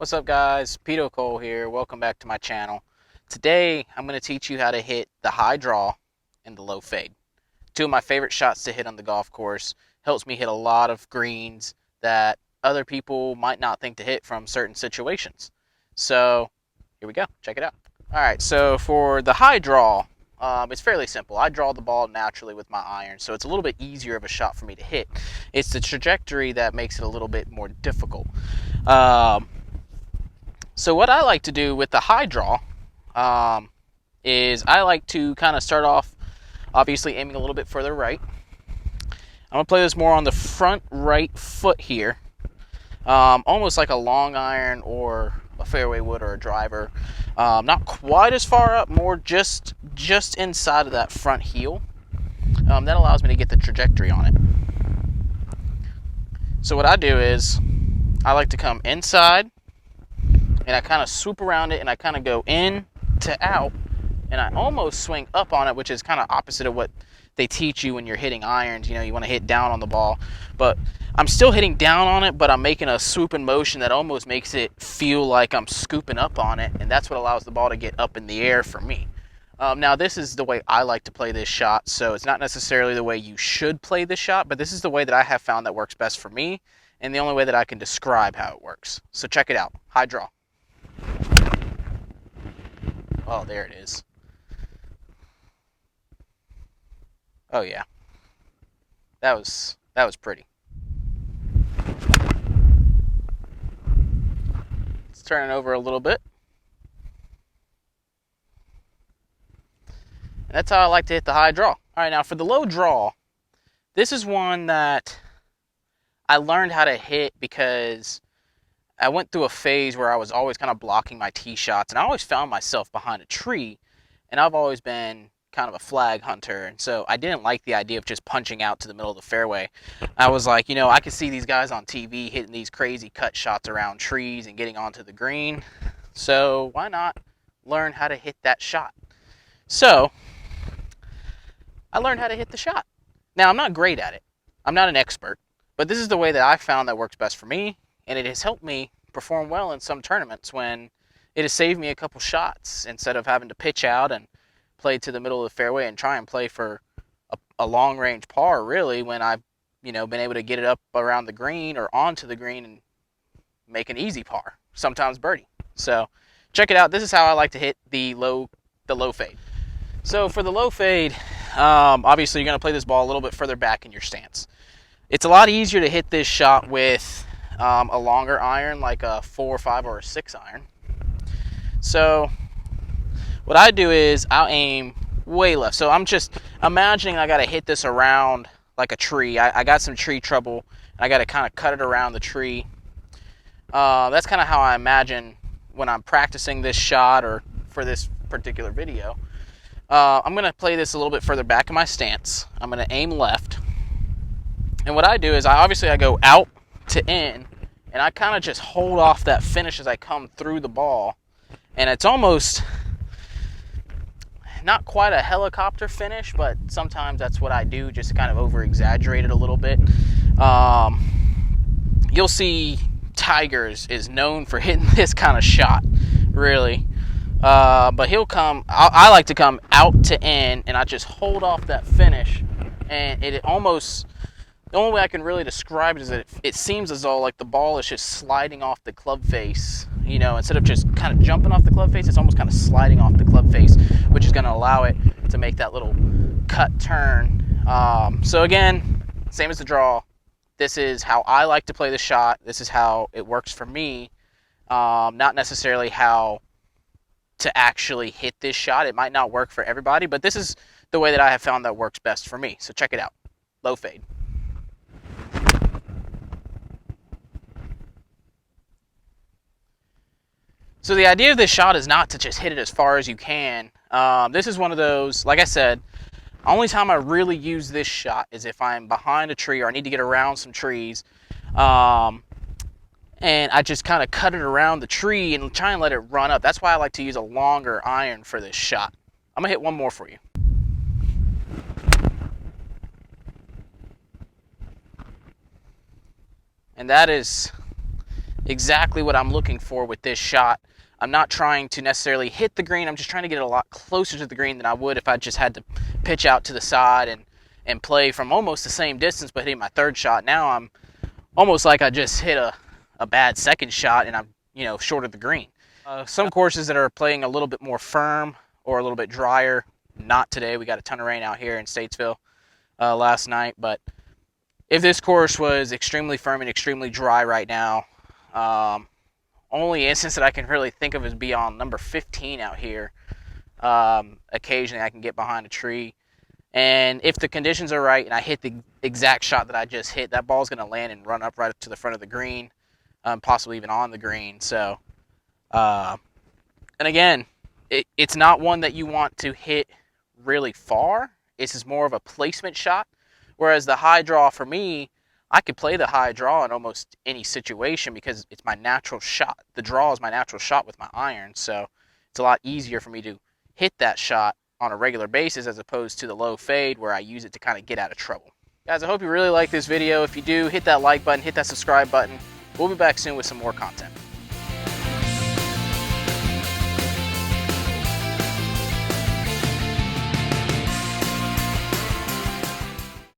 What's up guys, Pete O'Cole here, welcome back to my channel. Today I'm going to teach you how to hit the high draw and the low fade. Two of my favorite shots to hit on the golf course. Helps me hit a lot of greens that other people might not think to hit from certain situations. So here we go, check it out. Alright, so for the high draw, it's fairly simple. I draw the ball naturally with my iron, so it's a little bit easier of a shot for me to hit. It's the trajectory that makes it a little bit more difficult. So what I like to do with the high draw is I like to kind of start off, obviously aiming a little bit further right. I'm going to play this more on the front right foot here, almost like a long iron or a fairway wood or a driver. Not quite as far up, more just inside of that front heel. That allows me to get the trajectory on it. So what I do is I like to come inside, and I kind of swoop around it, and I kind of go in to out, and I almost swing up on it, which is kind of opposite of what they teach you when you're hitting irons. You know, you want to hit down on the ball, but I'm still hitting down on it, but I'm making a swooping motion that almost makes it feel like I'm scooping up on it, and that's what allows the ball to get up in the air for me. Now, this is the way I like to play this shot, so it's not necessarily the way you should play this shot, but this is the way that I have found that works best for me, and the only way that I can describe how it works. So check it out. High draw. Oh, there it is. Oh yeah, that was pretty. Let's turn it over a little bit. And that's how I like to hit the high draw. All right, now for the low draw, this is one that I learned how to hit because I went through a phase where I was always kind of blocking my tee shots, and I always found myself behind a tree, and I've always been kind of a flag hunter, and so I didn't like the idea of just punching out to the middle of the fairway. I was like, you know, I could see these guys on TV hitting these crazy cut shots around trees and getting onto the green, so why not learn how to hit that shot? So I learned how to hit the shot. Now, I'm not great at it. I'm not an expert, but this is the way that I found that works best for me, and it has helped me perform well in some tournaments when it has saved me a couple shots instead of having to pitch out and play to the middle of the fairway and try and play for a long range par, really, when I've, you know, been able to get it up around the green or onto the green and make an easy par, sometimes birdie. So check it out. This is how I like to hit the low fade. So for the low fade, obviously you're going to play this ball a little bit further back in your stance. It's a lot easier to hit this shot with a longer iron, like a 4 or 5 or a 6 iron. So what I do is I'll aim way left. So I'm just imagining I got to hit this around like a tree. I got some tree trouble. I got to kind of cut it around the tree. That's kind of how I imagine when I'm practicing this shot or for this particular video. I'm going to play this a little bit further back in my stance. I'm going to aim left. And what I do is I go out to in, and I kind of just hold off that finish as I come through the ball. And it's almost not quite a helicopter finish, but sometimes that's what I do, just to kind of over-exaggerate it a little bit. You'll see Tiger is known for hitting this kind of shot, really. But he'll come, I like to come out to in, and I just hold off that finish, and it almost, the only way I can really describe it is that it seems as though like the ball is just sliding off the club face. You know, instead of just kind of jumping off the club face, it's almost kind of sliding off the club face, which is going to allow it to make that little cut turn. So again, same as the draw. This is how I like to play the shot. This is how it works for me. Not necessarily how to actually hit this shot. It might not work for everybody, but this is the way that I have found that works best for me. So check it out. Low fade. So the idea of this shot is not to just hit it as far as you can. This is one of those, like I said, only time I really use this shot is if I'm behind a tree or I need to get around some trees. And I just kind of cut it around the tree and try and let it run up. That's why I like to use a longer iron for this shot. I'm going to hit one more for you. And that is exactly what I'm looking for with this shot. I'm not trying to necessarily hit the green. I'm just trying to get it a lot closer to the green than I would if I just had to pitch out to the side and play from almost the same distance, but hitting my third shot. Now I'm almost like I just hit a bad second shot and I'm, short of the green. Some courses that are playing a little bit more firm or a little bit drier, not today. We got a ton of rain out here in Statesville last night, but if this course was extremely firm and extremely dry right now, only instance that I can really think of is be on number 15 out here. Occasionally I can get behind a tree, and if the conditions are right and I hit the exact shot that I just hit, that ball's going to land and run up right up to the front of the green, possibly even on the green. So, and again, it's not one that you want to hit really far. This is more of a placement shot. Whereas the high draw for me, I could play the high draw in almost any situation because it's my natural shot. The draw is my natural shot with my iron, so it's a lot easier for me to hit that shot on a regular basis as opposed to the low fade where I use it to kind of get out of trouble. Guys, I hope you really like this video. If you do, hit that like button, hit that subscribe button. We'll be back soon with some more content.